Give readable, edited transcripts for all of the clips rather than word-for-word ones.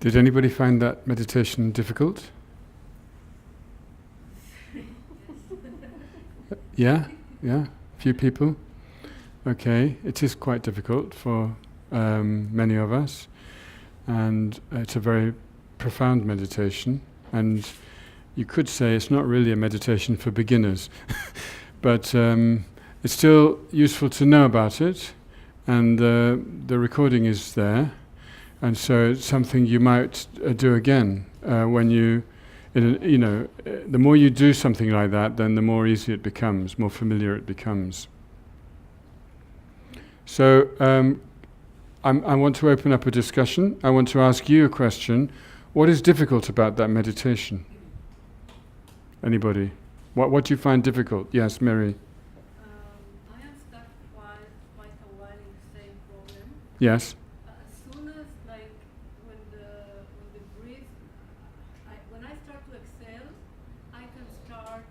Did anybody find that meditation difficult? Yeah? Yeah? Few people? Okay, it is quite difficult for many of us, and it's a very profound meditation, and you could say it's not really a meditation for beginners, but it's still useful to know about it, and the recording is there, and so it's something you might do again when you, the more you do something like that, then the more easy it becomes, more familiar it becomes. So I want to open up a discussion. I want to ask you a question. What is difficult about that meditation? Anybody? What do you find difficult? Yes, Mary. I am stuck quite a while in the same problem. Yes. As soon as when the breathe, when I start to exhale, I can start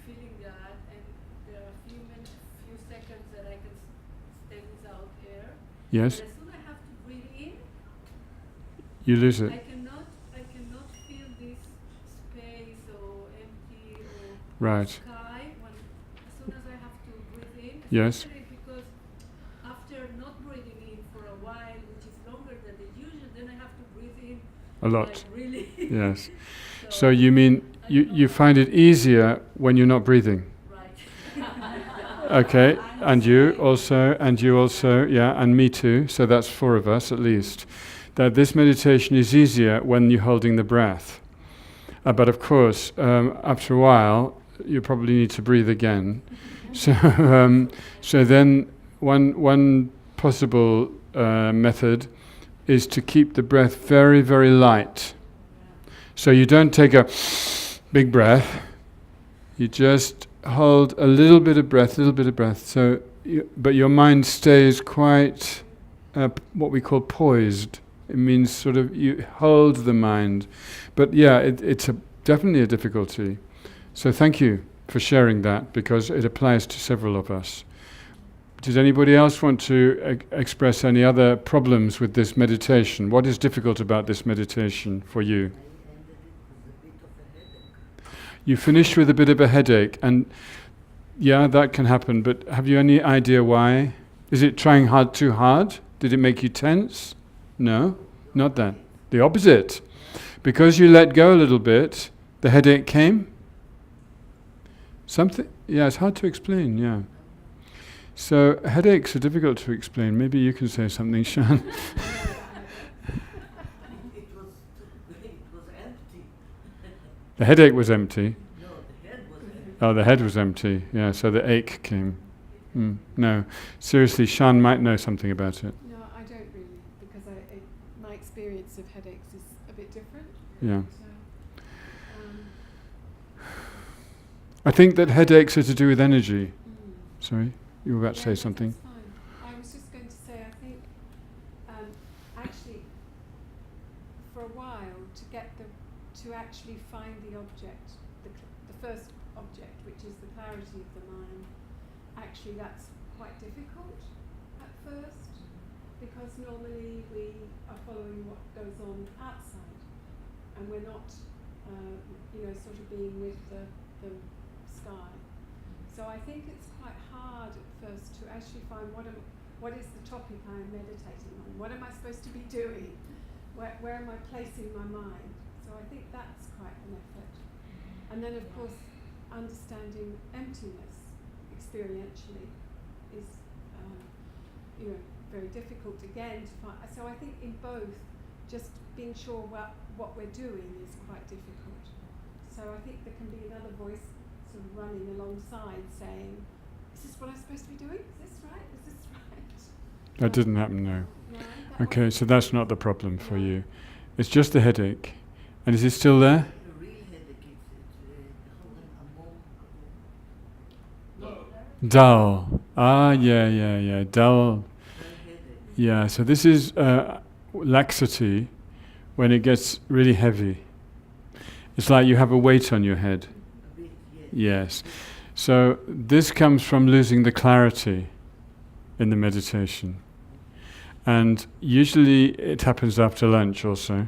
feeling that, and there are a few seconds that I can stay without air. Yes. But as soon as I have to breathe in, You lose it. I cannot feel this space or empty or Right. sky as soon as I have to breathe in. Yes. Especially because after not breathing in for a while, which is longer than the usual, then I have to breathe in A lot. like really. Yes. So you mean you find it easier when you're not breathing? Right. Okay, and you also, yeah, and me too, so that's 4 of us at least. That this meditation is easier when you're holding the breath. But of course, after a while, you probably need to breathe again. So then one possible method is to keep the breath very, very light. So you don't take a big breath, you just hold a little bit of breath. So, but your mind stays quite, what we call poised. It means sort of you hold the mind. But yeah, it's definitely a difficulty. So thank you for sharing that, because it applies to several of us. Does anybody else want to express any other problems with this meditation? What is difficult about this meditation for you? You finished with a bit of a headache, and yeah, that can happen, but have you any idea why? Is it trying too hard? Did it make you tense? No, not that. The opposite. Because you let go a little bit, the headache came? Yeah, it's hard to explain, yeah. So headaches are difficult to explain. Maybe you can say something, Shan. It was empty. The headache was empty. No, the head was empty. Oh, the head was empty. Yeah, so the ache came. No, seriously, Shan might know something about it. No, I don't really, because my experience of headaches is a bit different. Yeah. So, I think that headaches are to do with energy. Sorry, you were about to say something. That's fine. I was just going to say, I think actually, for a while, to actually find the object, the first object, which is the clarity of the mind, actually that's quite difficult at first, because normally we are following what goes on outside, and we're not, sort of being with the sky. So I think it's quite hard at first to actually find what is the topic I'm meditating on? What am I supposed to be doing? Where am I placing my mind? So I think that's quite an effort. And then of course, understanding emptiness experientially is, very difficult again to find. So I think in both, just being sure what we're doing is quite difficult. So I think there can be another voice sort of running alongside saying, is this what I'm supposed to be doing? Is this right? Is this right? That didn't happen, no. No, Okay, so that's not the problem for you. It's just the headache. And is it still there? The real headache is Dull. Yeah. Dull. Yeah, so this is laxity when it gets really heavy. It's like you have a weight on your head. a bit, Yes. So this comes from losing the clarity in the meditation. And usually it happens after lunch also.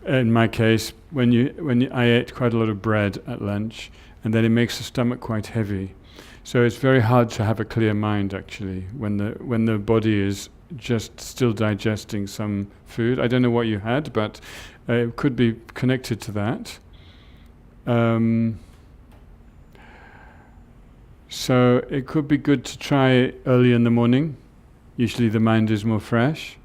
In my case, I ate quite a lot of bread at lunch, and then it makes the stomach quite heavy. So it's very hard to have a clear mind actually when the body is just still digesting some food. I don't know what you had, but it could be connected to that. So it could be good to try early in the morning. Usually the mind is more fresh.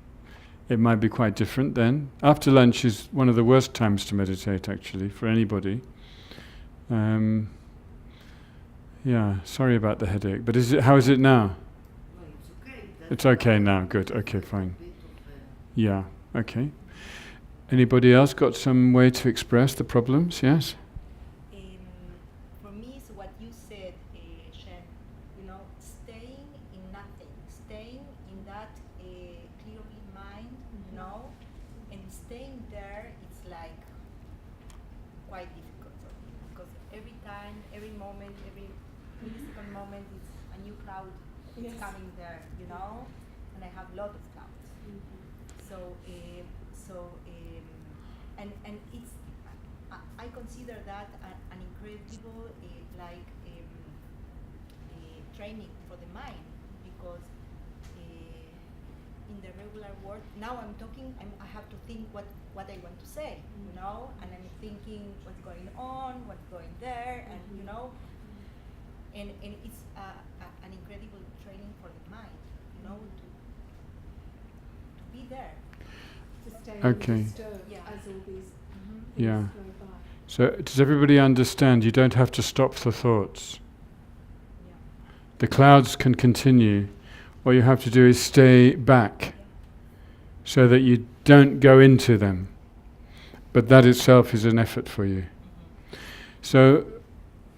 It might be quite different then. After lunch is one of the worst times to meditate actually for anybody. Yeah, sorry about the headache. But how is it now? No, it's okay. It's okay now, good. Okay, fine. Bit of, Yeah, okay. Anybody else got some way to express the problems? Yes? For me, it's what you said, Shen. Staying in nothing, staying in that clearly mind, and staying there, it's like quite difficult for me because every time, every moment, every millisecond moment, it's a new cloud. It's coming there, and I have a lot of clouds. And it's I consider that an incredible training for the mind because in the regular world now I'm talking I have to think what I want to say, and I'm thinking what's going on, what's going there, and and it's an incredible training for the mind, to be there. To stay Okay. undisturbed Yeah. as all these things Yeah. go by. So does everybody understand you don't have to stop the thoughts? Yeah. The clouds can continue. What you have to do is stay back so that you don't go into them. But that itself is an effort for you. So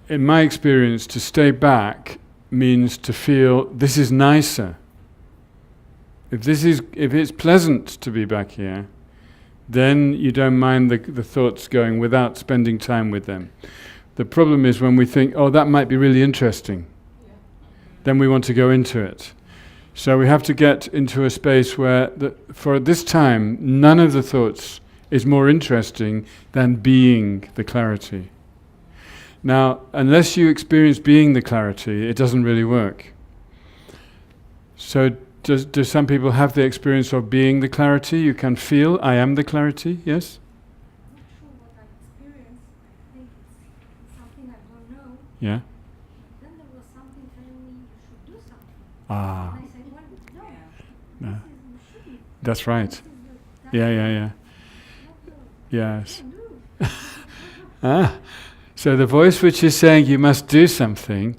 in my experience, to stay back means to feel this is nicer. If it's pleasant to be back here, then you don't mind the thoughts going without spending time with them. The problem is when we think, oh, that might be really interesting, then we want to go into it. So we have to get into a space where, for this time, none of the thoughts is more interesting than being the clarity. Now, unless you experience being the clarity, it doesn't really work. So do some people have the experience of being the clarity? You can feel, I am the clarity, yes? I'm not sure what I experienced. I think it's something I don't know. Yeah? Then there was something telling me you should do something. Ah, And I said, well, no, no. this is, you shouldn't. That's right. This is the, Yeah. not the, Yes. you can do. Ah, so the voice which is saying you must do something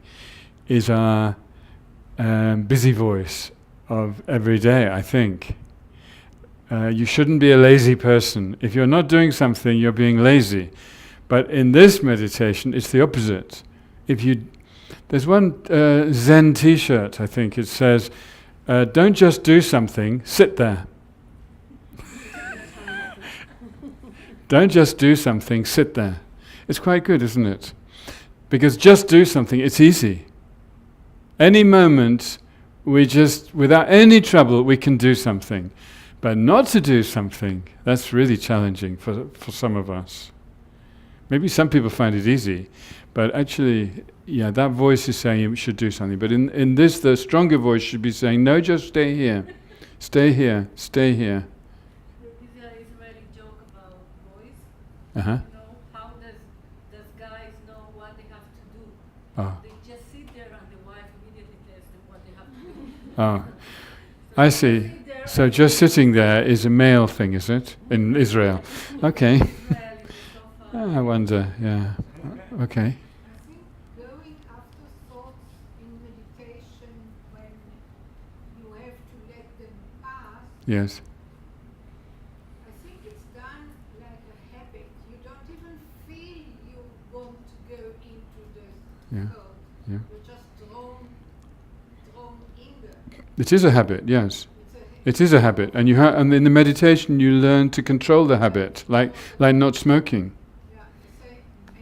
is our busy voice of every day, I think. You shouldn't be a lazy person. If you're not doing something, you're being lazy. But in this meditation, it's the opposite. There's one Zen t-shirt, I think, it says, don't just do something, sit there. Don't just do something, sit there. It's quite good, isn't it? Because just do something, it's easy. Any moment, without any trouble, we can do something. But not to do something, that's really challenging for some of us. Maybe some people find it easy, but actually, yeah, that voice is saying you should do something. But in this, the stronger voice should be saying, no, just stay here. Stay here, stay here. There is an Israeli joke about boys. Uh-huh. How does guys know what they have to do? Oh. They just sit there and the wife immediately tells them what they have to do. Oh, So I they see. sit there So and just sitting there is a male thing, is it? In Israel. Okay. Israel is so fun. I wonder, yeah. Okay. I think going after thoughts in meditation when you have to let them pass, Yes. I think it's done like a habit. You don't even feel you want to go into the Yeah. thought. Yeah. You're just drawn in there. It is a habit, yes. It's It is a habit. And and in the meditation you learn to control the habit, like not smoking. yeah,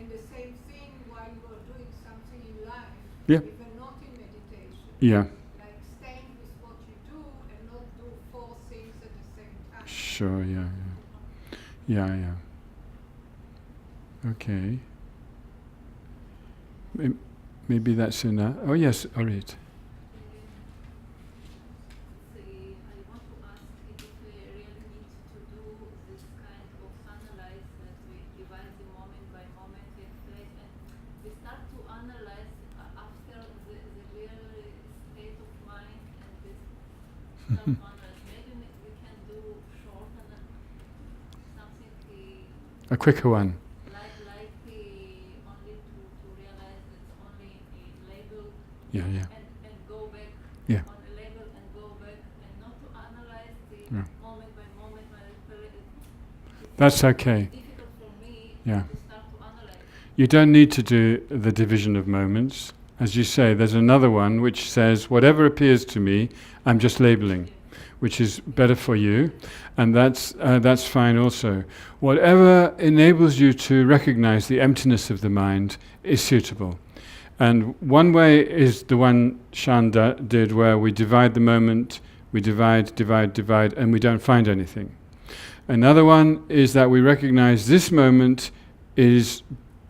the same thing while you are doing something in life, Yeah. even not in meditation. Yeah. Like staying with what you do and not do 4 Sure, yeah. Yeah. Okay. Maybe that's enough. Oh yes, Orit. I want to ask if we really need to do this kind of analyze that we divide the moment by moment in place, and we start to analyze after the real state of mind and this self-analyze. Maybe we can do short and something A quicker one. like only to realize it's only a label Yeah. and go back Yeah. on a label and go back and not to analyze the Yeah. moment by moment. It's That's okay. difficult for me Yeah. to start to analyze. You don't need to do the division of moments. As you say, there's another one which says, whatever appears to me, I'm just labeling, which is better for you, and that's fine also. Whatever enables you to recognize the emptiness of the mind is suitable. And one way is the one Shan did, where we divide the moment, we divide, and we don't find anything. Another one is that we recognize this moment is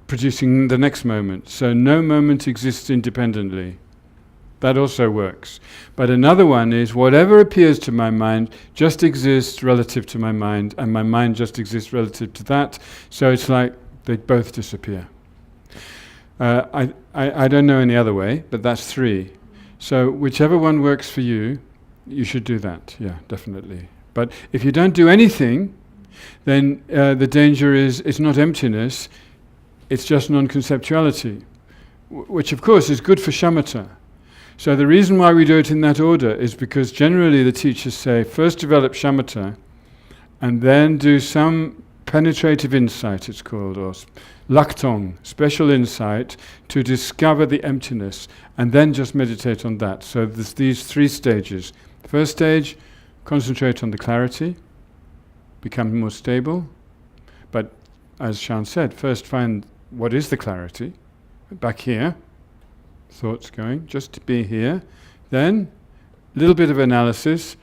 producing the next moment, so no moment exists independently. That also works. But another one is whatever appears to my mind just exists relative to my mind, and my mind just exists relative to that, so it's like they both disappear. I don't know any other way, but that's 3. So whichever one works for you, you should do that, yeah, definitely. But if you don't do anything, then the danger is it's not emptiness, it's just non-conceptuality, which of course is good for shamatha. So the reason why we do it in that order is because generally the teachers say first develop shamatha and then do some penetrative insight, it's called, or laktong, special insight to discover the emptiness, and then just meditate on that. So there's these 3 stages. First stage, concentrate on the clarity, become more stable, but as Shan said, first find what is the clarity, back here, thoughts going, just to be here. Then, a little bit of analysis.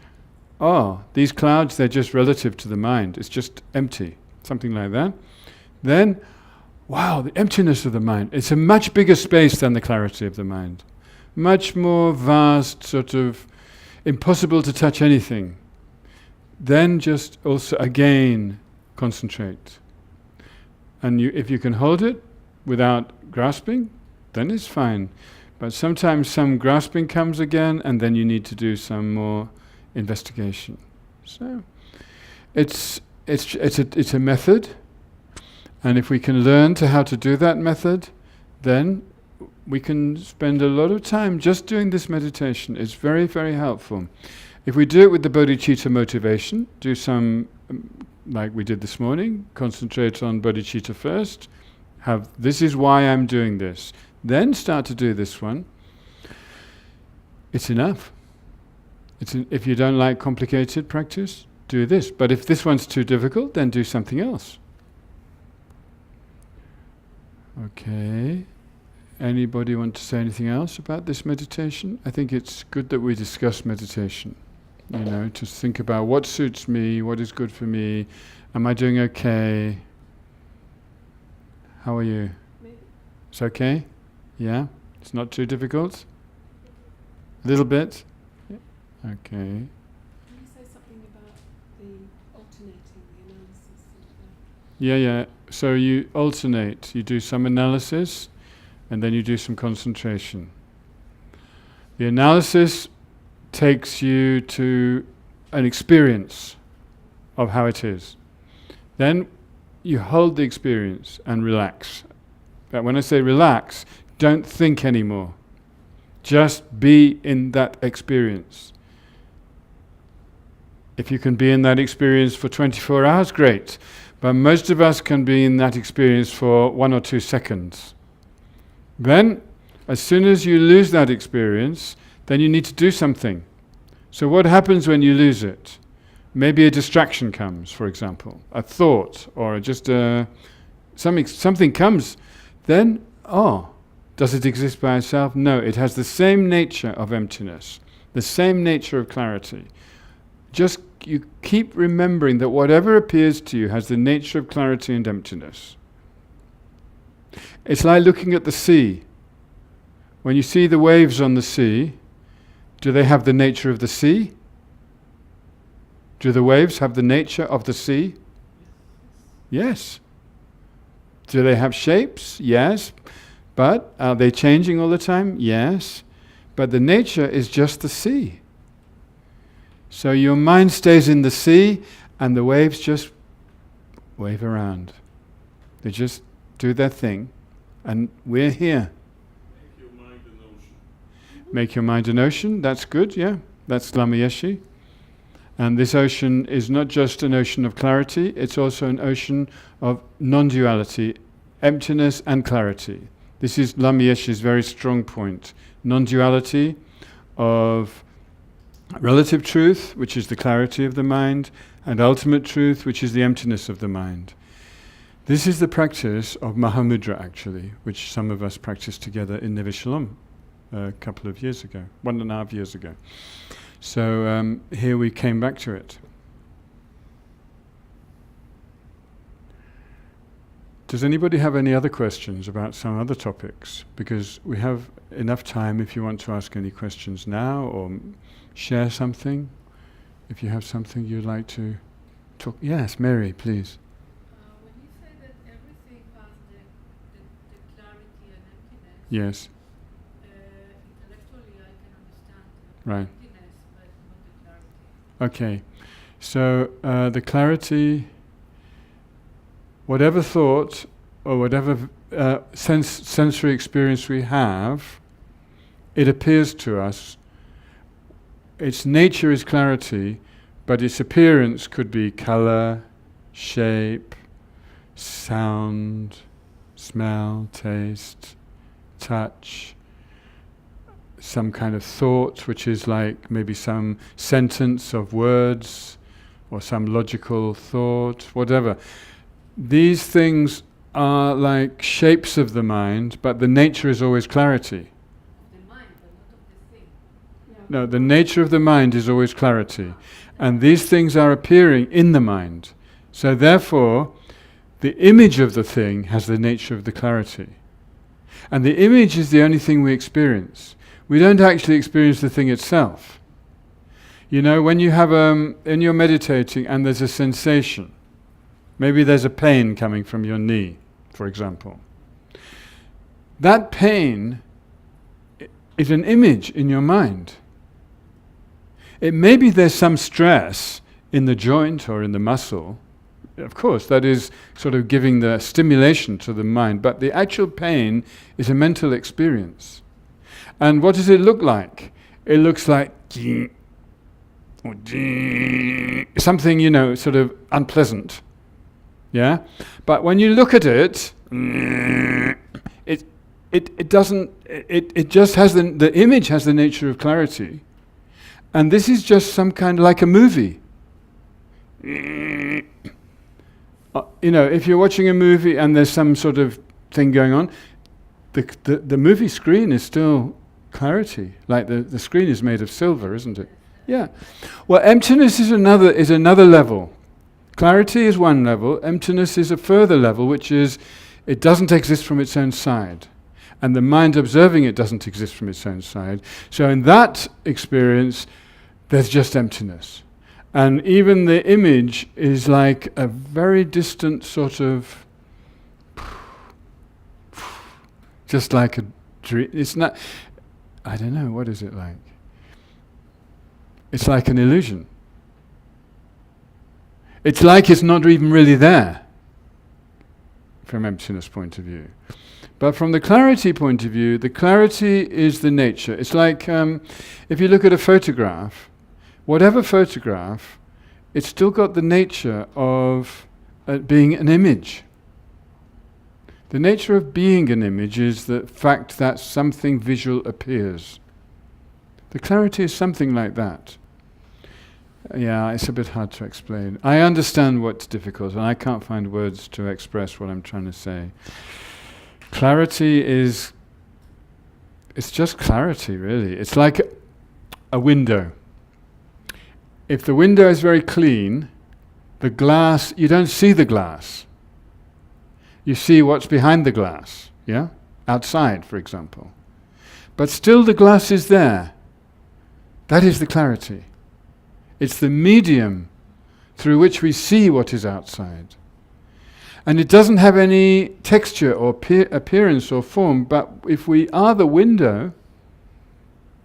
These clouds, they're just relative to the mind. It's just empty, something like that. Then, wow, the emptiness of the mind. It's a much bigger space than the clarity of the mind. Much more vast, sort of impossible to touch anything. Then just also, again, concentrate. And if you can hold it without grasping, then it's fine. But sometimes some grasping comes again, and then you need to do some more investigation. So it's a method, and if we can learn how to do that method, then we can spend a lot of time just doing this meditation. It's very, very helpful. If we do it with the bodhicitta motivation, do some, like we did this morning, concentrate on bodhicitta first, this is why I'm doing this, then start to do this one, it's enough. If you don't like complicated practice, do this. But if this one's too difficult, then do something else. Okay. Anybody want to say anything else about this meditation? I think it's good that we discuss meditation. To think about what suits me, what is good for me, am I doing okay? How are you? Maybe. It's okay? Yeah? It's not too difficult? A little bit? Yeah. Okay. Can you say something about the alternating, the analysis? Yeah. So you alternate. You do some analysis, and then you do some concentration. The analysis takes you to an experience of how it is. Then you hold the experience and relax. But when I say relax, don't think anymore. Just be in that experience. If you can be in that experience for 24 hours, great. But most of us can be in that experience for 1 or 2 seconds. Then, as soon as you lose that experience, then you need to do something. So what happens when you lose it? Maybe a distraction comes, for example, a thought, or just something comes. Then, does it exist by itself? No, it has the same nature of emptiness, the same nature of clarity. just you keep remembering that whatever appears to you has the nature of clarity and emptiness. It's like looking at the sea. When you see the waves on the sea, do they have the nature of the sea? Do the waves have the nature of the sea? Yes. Do they have shapes? Yes. But are they changing all the time? Yes. But the nature is just the sea. So your mind stays in the sea and the waves just wave around. They just do their thing and we're here. Make your mind an ocean. Make your mind an ocean, that's good, yeah. That's Lama Yeshe. And this ocean is not just an ocean of clarity, it's also an ocean of non-duality, emptiness and clarity. This is Lama Yeshe's very strong point. Non-duality of relative truth, which is the clarity of the mind, and ultimate truth, which is the emptiness of the mind. This is the practice of Mahamudra, actually, which some of us practiced together in Neve Shalom a couple of years ago, 1.5 years ago. So here we came back to it. Does anybody have any other questions about some other topics? Because we have enough time if you want to ask any questions now or share something. If you have something you'd like to talk. Yes, Mary, please. When you say that everything has the clarity and emptiness, Yes, intellectually I can understand the right. emptiness, but not the clarity. Okay. So the clarity, whatever thought or whatever sensory experience we have, it appears to us. Its nature is clarity, but its appearance could be color, shape, sound, smell, taste, touch, some kind of thought, which is like maybe some sentence of words or some logical thought, whatever. These things are like shapes of the mind, but the nature is always clarity. The mind, but not of the thing. No, the nature of the mind is always clarity. And these things are appearing in the mind. So therefore, the image of the thing has the nature of the clarity. And the image is the only thing we experience. We don't actually experience the thing itself. You know, when you have when you're meditating and there's a sensation, maybe there's a pain coming from your knee, for example. That pain is an image in your mind. It may be there's some stress in the joint or in the muscle. Of course, that is sort of giving the stimulation to the mind, but the actual pain is a mental experience. And what does it look like? It looks like something, you know, sort of unpleasant. Yeah? But when you look at it, it doesn't, it just has the image has the nature of clarity. And this is just some kind of like a movie. You know, if you're watching a movie and there's some sort of thing going on, the movie screen is still clarity. Like the screen is made of silver, isn't it? Yeah. Well, emptiness is another level. Clarity is one level. Emptiness is a further level, which is it doesn't exist from its own side. And the mind observing it doesn't exist from its own side. So in that experience, there's just emptiness. And even the image is like a very distant sort of, just like a dream. It's not, I don't know, what is it like? It's like an illusion. It's like it's not even really there, from emptiness point of view. But from the clarity point of view, the clarity is the nature. It's like if you look at a photograph, whatever photograph, it's still got the nature of being an image. The nature of being an image is the fact that something visual appears. The clarity is something like that. Yeah, it's a bit hard to explain. I understand what's difficult, and I can't find words to express what I'm trying to say. Clarity is, it's just clarity, really. It's like a window. if the window is very clean, the glass, you don't see the glass. You see what's behind the glass, yeah? Outside, for example. But still the glass is there. That is the clarity. It's the medium through which we see what is outside. And it doesn't have any texture or appearance or form, but if we are the window,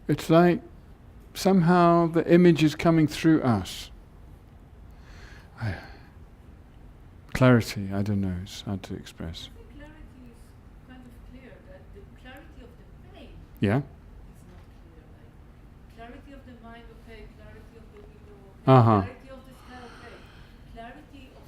it's like somehow the image is coming through us. Clarity, I don't know, it's hard to express. I think clarity is kind of clear, that the clarity of the pain Yeah? is not clear. Like clarity of the mind, okay, clarity of the window, okay, Uh-huh. clarity of the sky, okay, clarity of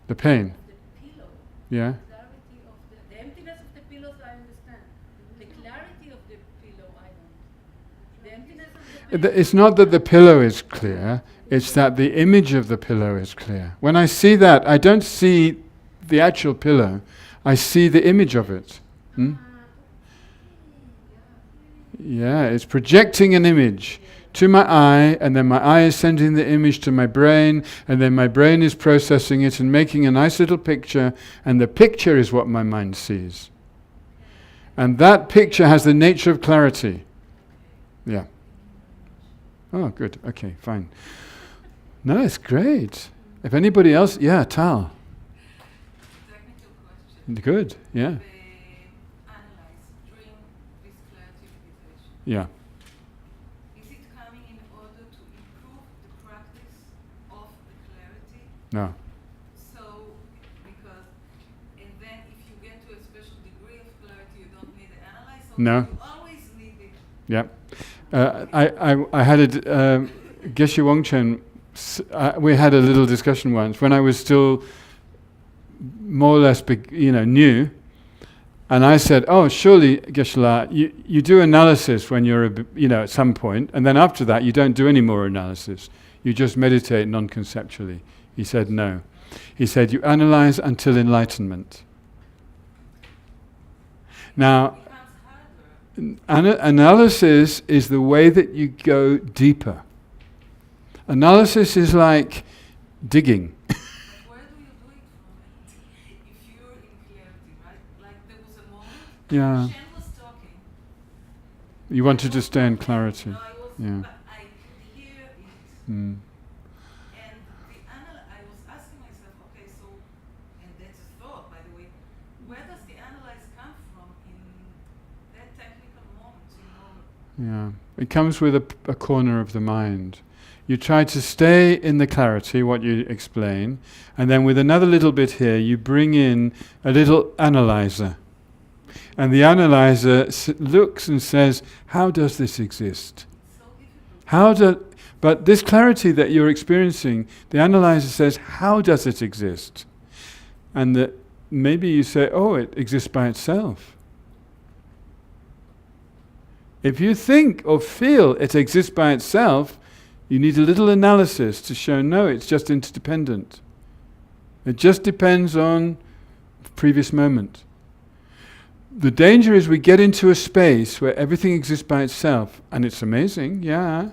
The pain, the pillow, yeah? clarity of the emptiness of the pillows, I understand. The clarity of the pillow, I don't. The emptiness of the pillow. It's not that the pillow is clear, it's that the image of the pillow is clear. When I see that, I don't see the actual pillow, I see the image of it. Hmm? Yeah, it's projecting an image to my eye, and then my eye is sending the image to my brain, and then my brain is processing it and making a nice little picture, and the picture is what my mind sees. And that picture has the nature of clarity. Yeah. Oh, good. Okay, fine. No, it's great. If anybody else, yeah, Tal. Technical question. Good, yeah. Analyze during this clarity meditation. Yeah. Is it coming in order to improve the practice of the clarity? No. So, because, and then if you get to a special degree of clarity, you don't need to analyze, so No. you always need it. Yeah. I had a Geshe Wangchen. We had a little discussion once when I was still more or less, new. And I said, "Oh, surely, Geshe-la, you do analysis when you're, at some point, and then after that, you don't do any more analysis. You just meditate non-conceptually." He said, "No." He said, "You analyze until enlightenment." Now, analysis is the way that you go deeper. Analysis is like digging. But where do you do it from? If you're in clarity, right? Like there was a moment, Yeah. Shan was talking. You wanted to stay in clarity. No, I was, Yeah. but I could hear it. Mm. And I was asking myself, okay, so, and that's a thought, by the way, where does the analyze come from in that technical moment, Yeah. It comes with a corner of the mind. You try to stay in the clarity, what you explain, and then with another little bit here, you bring in a little analyzer. And the analyzer looks and says, how does this exist? But this clarity that you're experiencing, the analyzer says, how does it exist? And maybe you say, oh, it exists by itself. If you think or feel it exists by itself, you need a little analysis to show, no, it's just interdependent. It just depends on the previous moment. The danger is we get into a space where everything exists by itself, and it's amazing, yeah,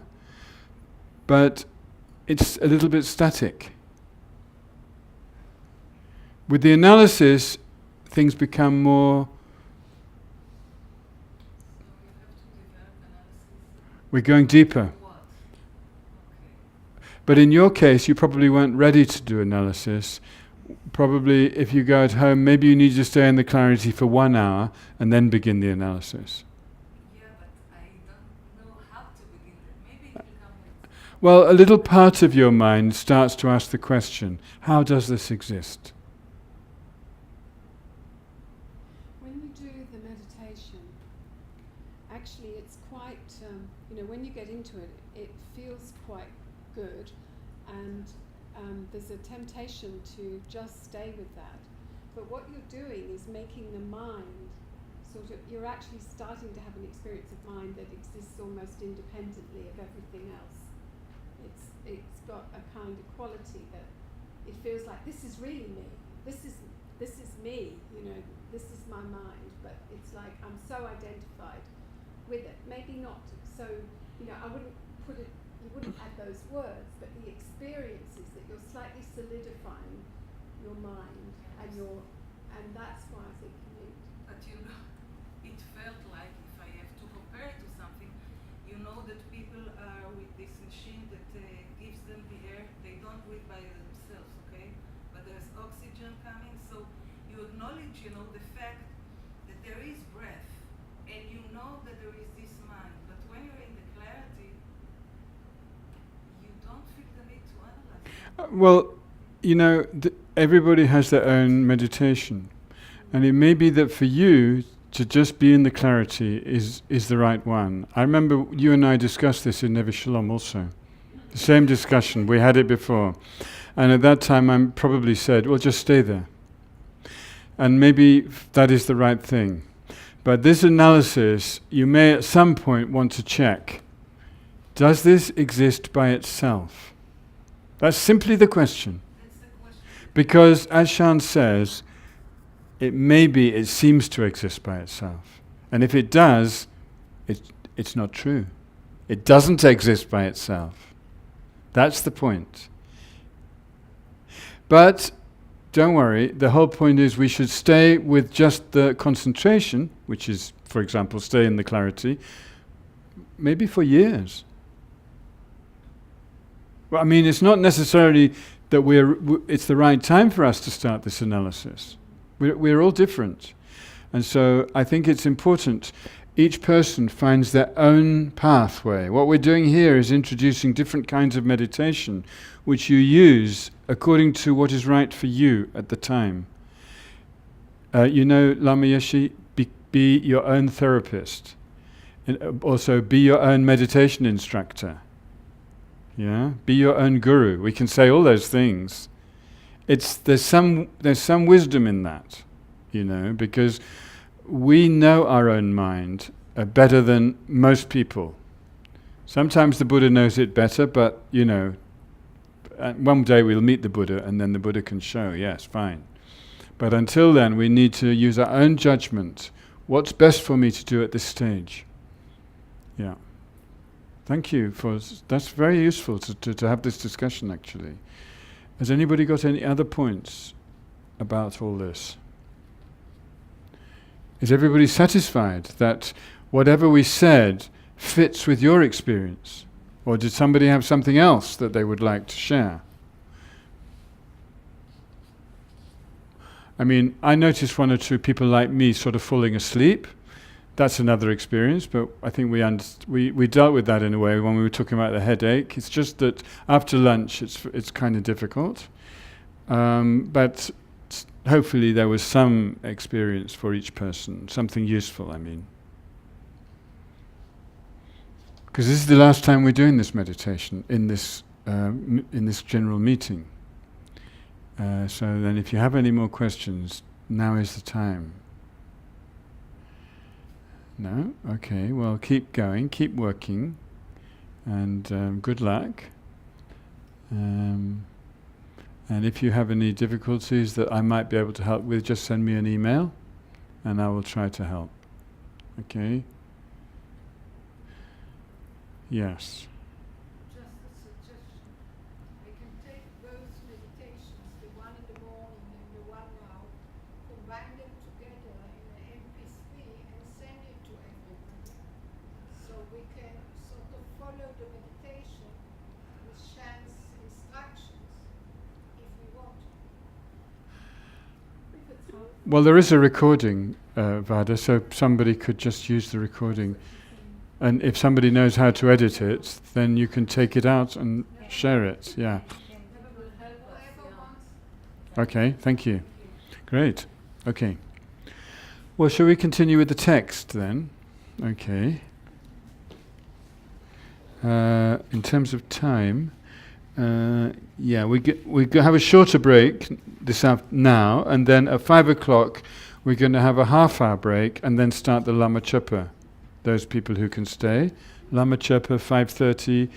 but it's a little bit static. With the analysis, things become more. We're going deeper. But in your case, you probably weren't ready to do analysis. Probably, if you go at home, maybe you need to stay in the clarity for 1 hour and then begin the analysis. Yeah, but I don't know how to begin that. Maybe it will come later. Well, a little part of your mind starts to ask the question, how does this exist? When you do the meditation, actually it's quite, when you get into it, it feels quite good, and there's a temptation to just stay with that. But what you're doing is making the mind you're actually starting to have an experience of mind that exists almost independently of everything else. It's got a kind of quality that it feels like this is really me. This is me, this is my mind, but it's like I'm so identified with it. Maybe not so, I wouldn't put it you wouldn't add those words, but the experience is that you're slightly solidifying your mind, and that's why I think you need. But you know, it felt like, if I have to compare it to something, you know that people are with this machine that gives them the air. They don't breathe by themselves, okay? But there's oxygen coming, so you acknowledge, you know, the fact that there is breath, and you know that there is this mind. But when you're in the clarity, you don't feel the need to analyze. Well, you know, everybody has their own meditation. And it may be that for you, to just be in the clarity is the right one. I remember you and I discussed this in Nevi Shalom also. The same discussion, we had it before. And at that time I probably said, well, just stay there. And maybe that is the right thing. But this analysis, you may at some point want to check, does this exist by itself? That's simply the question. That's the question. Because, as Shan says, it seems to exist by itself. And if it does, it's not true. It doesn't exist by itself. That's the point. But don't worry, the whole point is we should stay with just the concentration, which is, for example, stay in the clarity, maybe for years. Well, I mean, it's not necessarily that it's the right time for us to start this analysis. We're all different. And so I think it's important each person finds their own pathway. What we're doing here is introducing different kinds of meditation, which you use according to what is right for you at the time. You know, Lama Yeshe, be your own therapist. And also be your own meditation instructor. Yeah, be your own guru. We can say all those things. There's some wisdom in that, you know, because we know our own mind better than most people. Sometimes the Buddha knows it better, but you know, one day we'll meet the Buddha, and then the Buddha can show. Yes, fine. But until then, we need to use our own judgment. What's best for me to do at this stage? Yeah. Thank you that's very useful to have this discussion, actually. Has anybody got any other points about all this? Is everybody satisfied that whatever we said fits with your experience? Or did somebody have something else that they would like to share? I mean, I noticed one or two people like me sort of falling asleep. That's another experience, but I think we dealt with that in a way when we were talking about the headache. It's just that after lunch it's kind of difficult. But hopefully there was some experience for each person, something useful, I mean. Because this is the last time we're doing this meditation in this general meeting. So then if you have any more questions, now is the time. No? Okay, well, keep going, keep working, and good luck. And if you have any difficulties that I might be able to help with, just send me an email, and I will try to help. Okay? Yes. Just a suggestion. I can take both meditations, the one in the morning and the one now, combine them together in an MP3 and send it to everybody. So we can sort of follow the meditation with Shan's instructions if we want to. Well, there is a recording, Vada, so somebody could just use the recording. And if somebody knows how to edit it, then you can take it out and share it. Yeah. Okay, thank you. Great. Okay. Well, shall we continue with the text then? Okay. In terms of time, yeah, we have a shorter break now, and then at 5 o'clock we're going to have a half-hour break, and then start the Lama Chöpa. Those people who can stay, Lama Chöpa 5:30,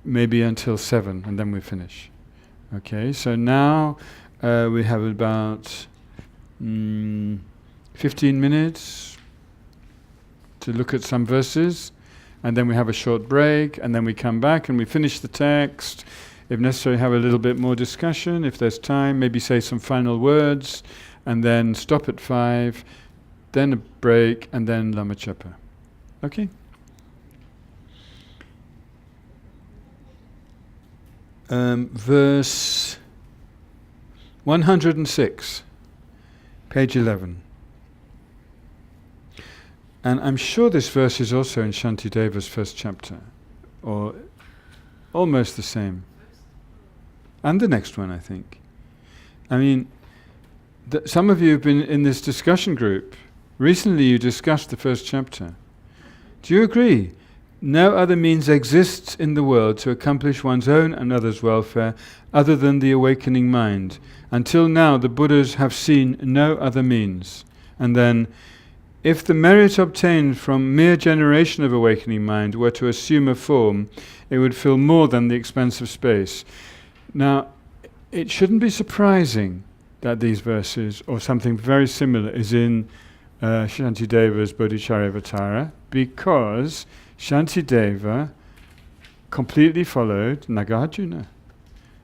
maybe until 7, and then we finish. Okay, so now we have about 15 minutes to look at some verses, and then we have a short break, and then we come back and we finish the text. If necessary, have a little bit more discussion. If there's time, maybe say some final words, and then stop at 5, then a break, and then Lama Chapa. Okay? Verse 106, page 11. And I'm sure this verse is also in Shantideva's first chapter, or almost the same. And the next one, I think. I mean, some of you have been in this discussion group. Recently you discussed the first chapter. Do you agree? No other means exists in the world to accomplish one's own and others' welfare other than the awakening mind. Until now the Buddhas have seen no other means. And then, if the merit obtained from mere generation of awakening mind were to assume a form, it would fill more than the expanse of space. Now, it shouldn't be surprising that these verses, or something very similar, is in Shantideva's Bodhicharyavatara, because Shantideva completely followed Nagarjuna.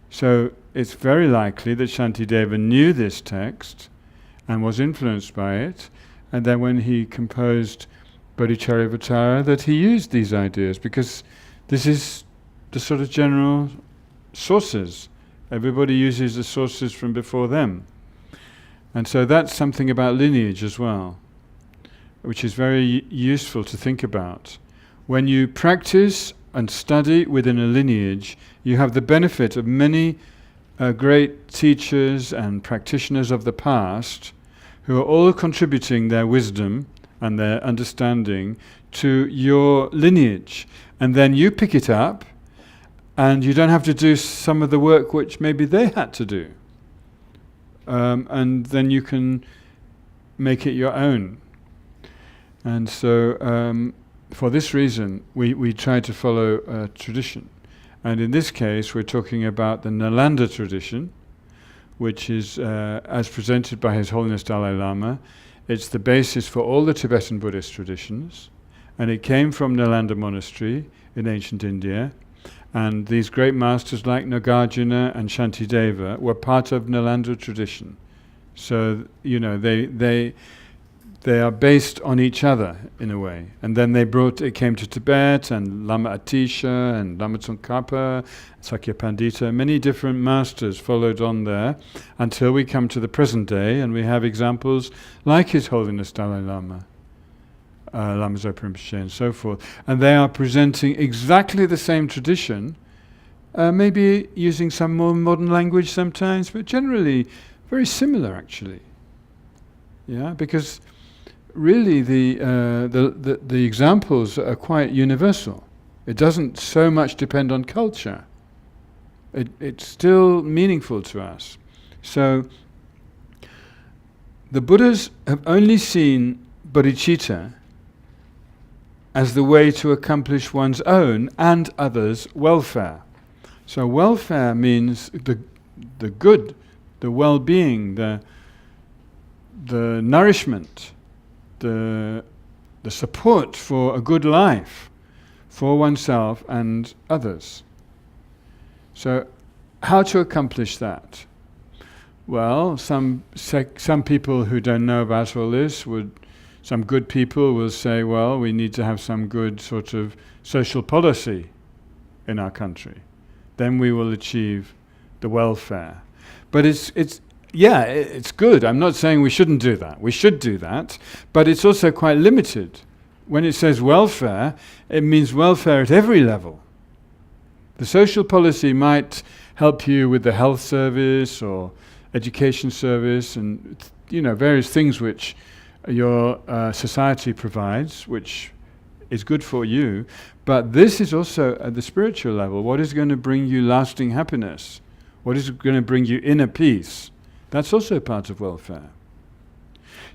So it's very likely that Shantideva knew this text and was influenced by it, and then when he composed Bodhicharyavatara, that he used these ideas, because this is the sort of general sources. Everybody uses the sources from before them. And so that's something about lineage as well, which is very useful to think about. When you practice and study within a lineage, you have the benefit of many great teachers and practitioners of the past who are all contributing their wisdom and their understanding to your lineage. And then you pick it up, and you don't have to do some of the work which maybe they had to do. And then you can make it your own. And so for this reason, we try to follow tradition. And in this case, we're talking about the Nalanda tradition, which is, as presented by His Holiness Dalai Lama, it's the basis for all the Tibetan Buddhist traditions. And it came from Nalanda Monastery in ancient India. And these great masters like Nagarjuna and Shantideva were part of Nalanda tradition. So, you know, they are based on each other in a way. And then it came to Tibet, and Lama Atisha and Lama Tsongkhapa, Sakya Pandita, many different masters followed on there until we come to the present day, and we have examples like His Holiness Dalai Lama, Lama Zopa Rinpoche and so forth. And they are presenting exactly the same tradition, maybe using some more modern language sometimes, but generally very similar actually. Yeah, because really the examples are quite universal. It doesn't so much depend on culture. It's still meaningful to us. So the Buddhas have only seen bodhicitta as the way to accomplish one's own and others' welfare. So welfare means the good, the well-being, the nourishment, the support for a good life for oneself and others. So how to accomplish that? Well, some people who don't know about all this some good people will say, well, we need to have some good sort of social policy in our country. Then we will achieve the welfare. But it's good. I'm not saying we shouldn't do that. We should do that. But it's also quite limited. When it says welfare, it means welfare at every level. The social policy might help you with the health service or education service and various things which your society provides, which is good for you. But this is also at the spiritual level. What is going to bring you lasting happiness? What is going to bring you inner peace? That's also part of welfare.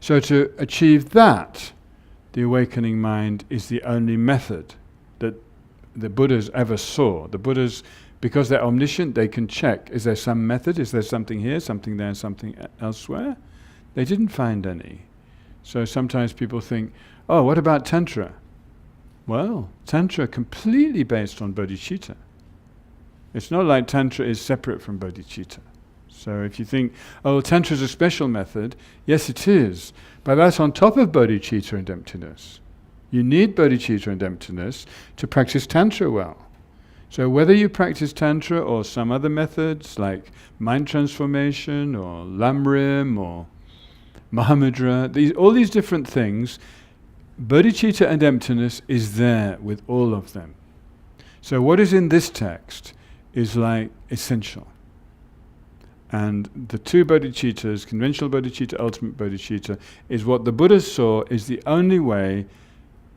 So to achieve that, the awakening mind is the only method that the Buddhas ever saw. The Buddhas, because they're omniscient, they can check, is there some method? Is there something here, something there, something elsewhere? They didn't find any. So sometimes people think, oh, what about Tantra? Well, Tantra completely based on bodhicitta. It's not like Tantra is separate from bodhicitta. So if you think, oh, Tantra is a special method, yes it is, but that's on top of bodhicitta and emptiness. You need bodhicitta and emptiness to practice Tantra well. So whether you practice Tantra or some other methods like mind transformation or Lamrim or Mahamudra, all these different things, bodhicitta and emptiness is there with all of them. So what is in this text is like essential. And the two bodhicittas, conventional bodhicitta, ultimate bodhicitta, is what the Buddha saw is the only way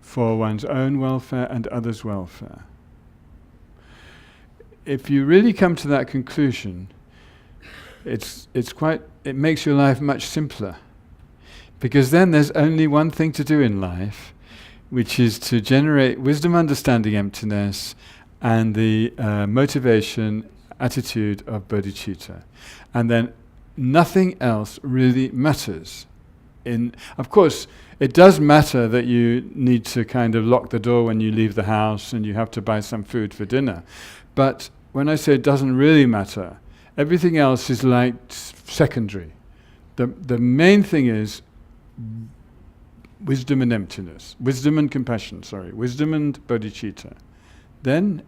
for one's own welfare and others' welfare. If you really come to that conclusion, it makes your life much simpler. Because then there's only one thing to do in life, which is to generate wisdom, understanding, emptiness, and the motivation, attitude of bodhicitta. And then nothing else really matters. Of course, it does matter that you need to kind of lock the door when you leave the house and you have to buy some food for dinner. But when I say it doesn't really matter, everything else is like secondary. The main thing is wisdom and emptiness, wisdom and compassion, wisdom and bodhicitta. Then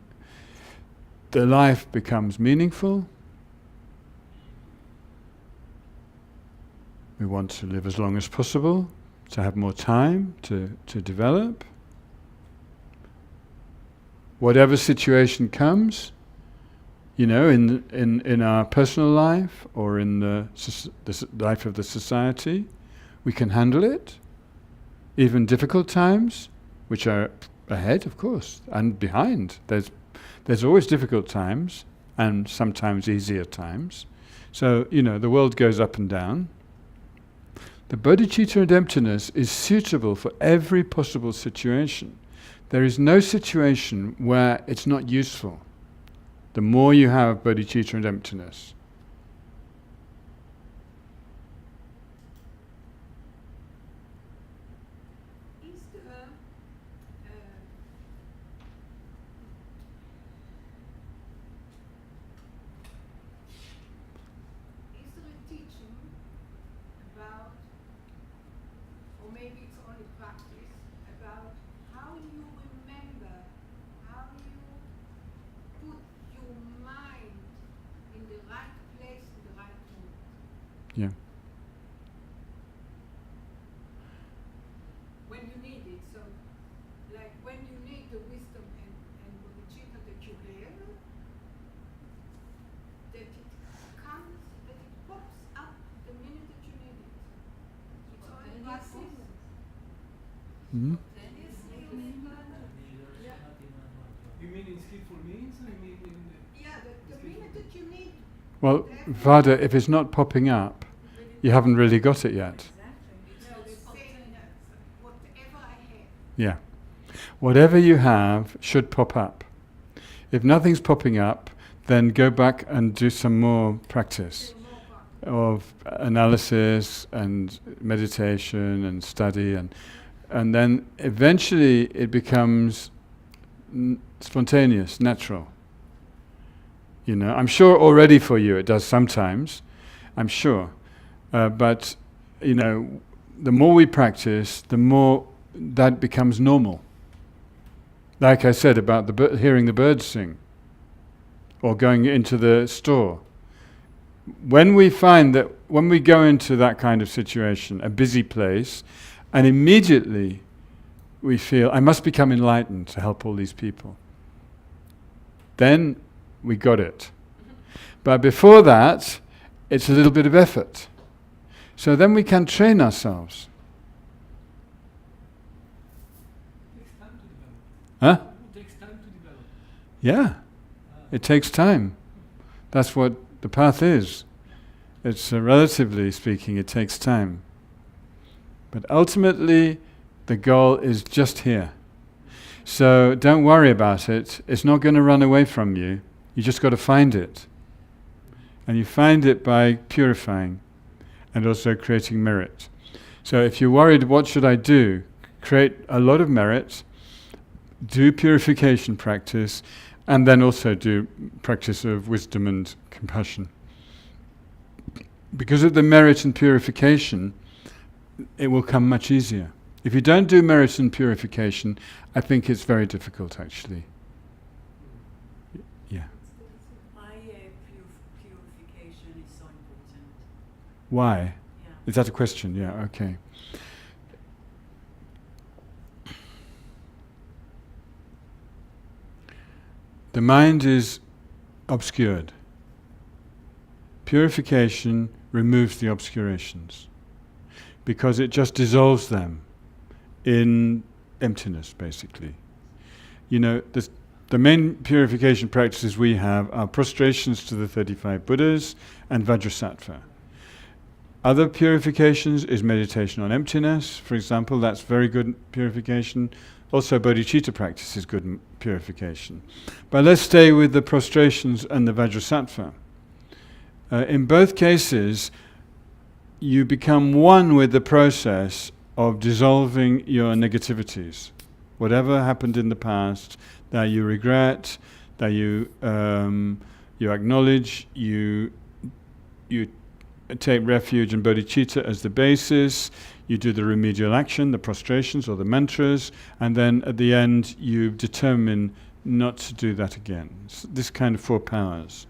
the life becomes meaningful. We want to live as long as possible, to have more time to develop. Whatever situation comes, in our personal life or in the life of the society, we can handle it. Even difficult times, which are ahead, of course, and behind. There's always difficult times and sometimes easier times. So, the world goes up and down. The bodhicitta and emptiness is suitable for every possible situation. There is no situation where it's not useful. The more you have bodhicitta and emptiness. Is there a teaching about, or maybe it's only practice, about how you remember, how you put your mind in the right place, in the right moment? Yeah. When you need it, so like when you need the wisdom and bodhicitta that you have, that it comes, that it pops up the minute that you need it. It's only practice. Mhm. You mean in skillful means? You mean Yeah, the minute that you need. Well, Vada, if it's not popping up, you haven't really got it yet. No, they're saying that whatever I have. Yeah. Whatever you have should pop up. If nothing's popping up, then go back and do some more practice of analysis and meditation and study, and then eventually it becomes spontaneous, natural. I'm sure already for you it does sometimes, I'm sure. But the more we practice, the more that becomes normal. Like I said about hearing the birds sing, or going into the store. When we find that when we go into that kind of situation, a busy place, and immediately we feel, I must become enlightened to help all these people, then we got it. But before that, it's a little bit of effort. So then we can train ourselves. it takes time to develop? Huh? It takes time to develop. Yeah, it takes time. That's what the path is. It's relatively speaking, it takes time. But ultimately, the goal is just here. So don't worry about it. It's not going to run away from you. You just got to find it. And you find it by purifying and also creating merit. So if you're worried, what should I do? Create a lot of merit, do purification practice, and then also do practice of wisdom and compassion. Because of the merit and purification, it will come much easier. If you don't do merit and purification, I think it's very difficult, actually. Yeah. Why purification is so important? Why? Yeah. Is that a question? Yeah, okay. The mind is obscured. Purification removes the obscurations because it just dissolves them in emptiness, basically. You know, the main purification practices we have are prostrations to the 35 Buddhas and Vajrasattva. Other purifications is meditation on emptiness, for example. That's very good purification. Also, bodhicitta practice is good purification. But let's stay with the prostrations and the Vajrasattva. In both cases, you become one with the process of dissolving your negativities. Whatever happened in the past that you regret, that you acknowledge, you take refuge in bodhicitta as the basis, you do the remedial action, the prostrations or the mantras, and then at the end you determine not to do that again. It's this kind of 4 powers.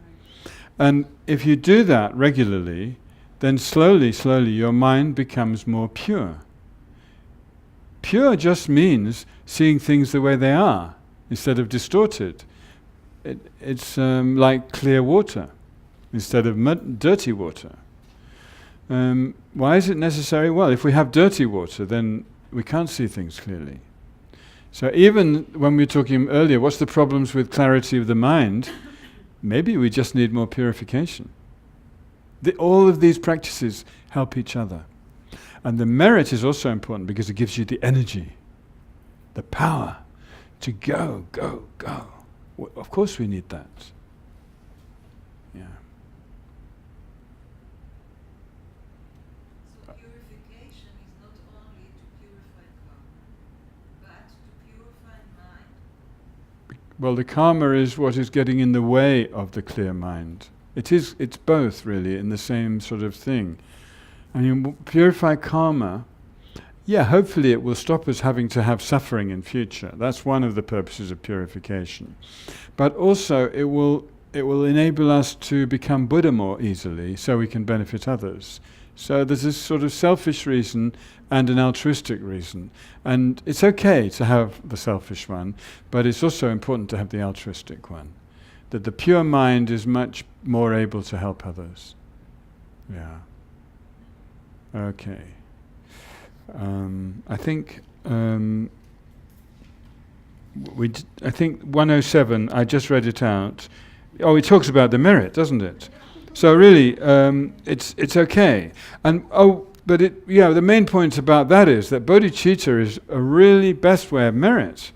And if you do that regularly, then slowly your mind becomes more pure. Pure just means seeing things the way they are, instead of distorted. It's like clear water, instead of dirty water. Why is it necessary? Well, if we have dirty water, then we can't see things clearly. So even when we were talking earlier, what's the problems with clarity of the mind? Maybe we just need more purification. All of these practices help each other. And the merit is also important because it gives you the energy, the power to go. Of course we need that. Yeah. So purification is not only to purify karma, but to purify mind. Well, the karma is what is getting in the way of the clear mind. It's both really in the same sort of thing. I mean, purify karma, yeah, hopefully it will stop us having to have suffering in future. That's one of the purposes of purification. But also it will enable us to become Buddha more easily so we can benefit others. So there's this sort of selfish reason and an altruistic reason. And it's okay to have the selfish one, but it's also important to have the altruistic one. That the pure mind is much more able to help others. Yeah. Okay. I think I think 107. I just read it out. Oh, it talks about the merit, doesn't it? So really, it's okay. And but the main point about that is that bodhicitta is a really best way of merit.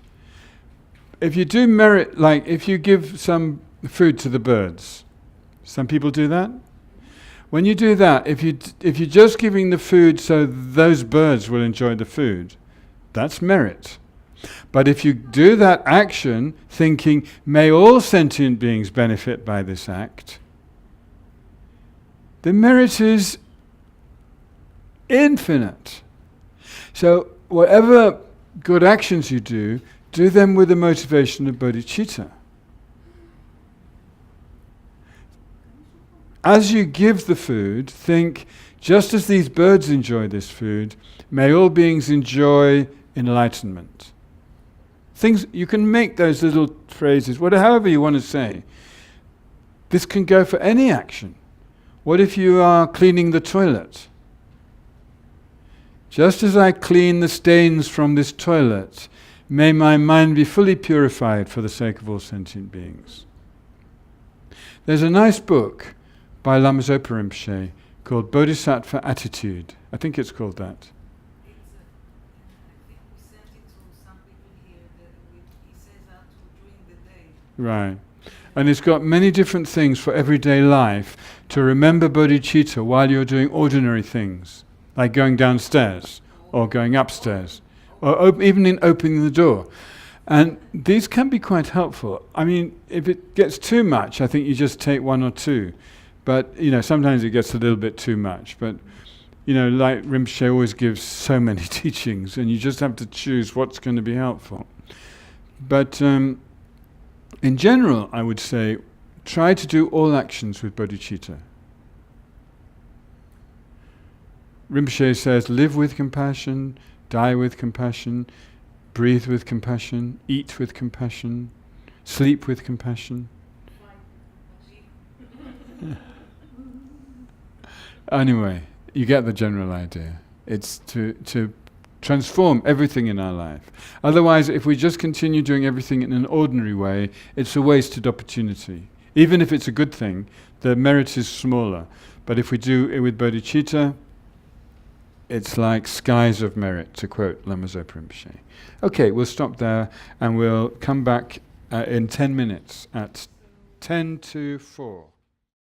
If you do merit, like if you give some food to the birds, some people do that. When you do that, if you're just giving the food so those birds will enjoy the food, that's merit. But if you do that action thinking, may all sentient beings benefit by this act, the merit is infinite. So whatever good actions you do them with the motivation of bodhicitta. As you give the food, think, just as these birds enjoy this food, may all beings enjoy enlightenment. Things, you can make those little phrases, however you want to say. This can go for any action. What if you are cleaning the toilet? Just as I clean the stains from this toilet, may my mind be fully purified for the sake of all sentient beings. There's a nice book by Lama Zopa Rinpoche called Bodhisattva Attitude. I think it's called that. I think we sent it to some people here that he says that during the day. Right. And it's got many different things for everyday life to remember bodhicitta while you're doing ordinary things, like going downstairs or going upstairs, or even in opening the door. And these can be quite helpful. I mean, if it gets too much, I think you just take one or two. But, sometimes it gets a little bit too much. But, like Rinpoche always gives so many teachings, and you just have to choose what's going to be helpful. But in general, I would say, try to do all actions with bodhicitta. Rinpoche says, live with compassion, die with compassion, breathe with compassion, eat with compassion, sleep with compassion. Anyway, you get the general idea. It's to transform everything in our life. Otherwise, if we just continue doing everything in an ordinary way, it's a wasted opportunity. Even if it's a good thing, the merit is smaller. But if we do it with bodhicitta, it's like skies of merit, to quote Lama Zopa Rinpoche. Okay, we'll stop there and we'll come back in 10 minutes at 10 to 4.